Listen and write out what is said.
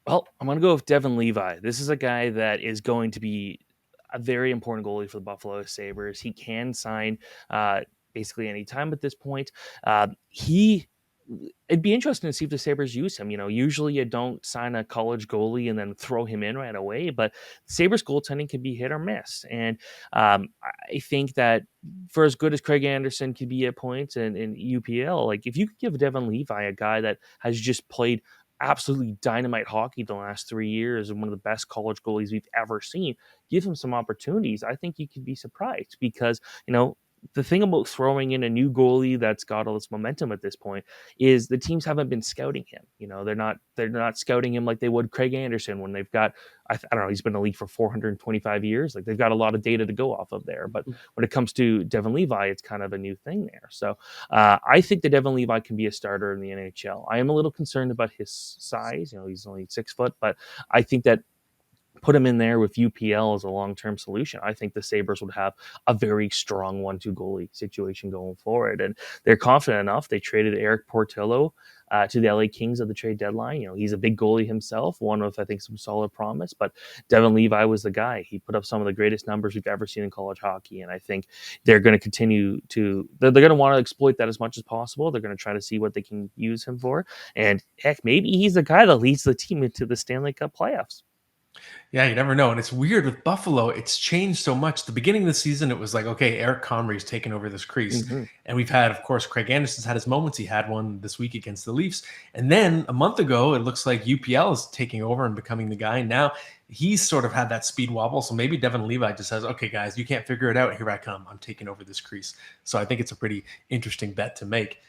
Well, I'm going to go with Devon Levi. This is a guy that is going to be a very important goalie for the Buffalo Sabres. He can sign uh, basically any time at this point. He It'd be interesting to see if the Sabres use him. Usually you don't sign a college goalie and then throw him in right away, but Sabres goaltending can be hit or miss. And I think that for as good as Craig Anderson could be at points in UPL, like if you could give Devon Levi, a guy that has just played absolutely dynamite hockey the last 3 years and one of the best college goalies we've ever seen, give him some opportunities. I think you could be surprised because, the thing about throwing in a new goalie that's got all this momentum at this point is the teams haven't been scouting him. They're not scouting him like they would Craig Anderson when they've got I don't know, he's been in the league for 425 years. Like they've got a lot of data to go off of there. But when it comes to Devon Levi, it's kind of a new thing there. So I think that Devon Levi can be a starter in the NHL. I am a little concerned about his size. He's only 6 foot, but I think that put him in there with UPL as a long-term solution. I think the Sabres would have a very strong 1-2 goalie situation going forward. And they're confident enough. They traded Eric Portillo to the LA Kings at the trade deadline. He's a big goalie himself, one with, I think, some solid promise. But Devon Levi was the guy. He put up some of the greatest numbers we've ever seen in college hockey. And I think they're going to continue they're going to want to exploit that as much as possible. They're going to try to see what they can use him for. And heck, maybe he's the guy that leads the team into the Stanley Cup playoffs. Yeah, you never know. And it's weird with Buffalo, it's changed so much. The beginning of the season, it was like, okay, Eric Comrie's taken over this crease. Mm-hmm. And we've had, of course, Craig Anderson's had his moments. He had one this week against the Leafs. And then a month ago, it looks like UPL is taking over and becoming the guy. Now he's sort of had that speed wobble. So maybe Devon Levi just says, okay, guys, you can't figure it out. Here I come. I'm taking over this crease. So I think it's a pretty interesting bet to make.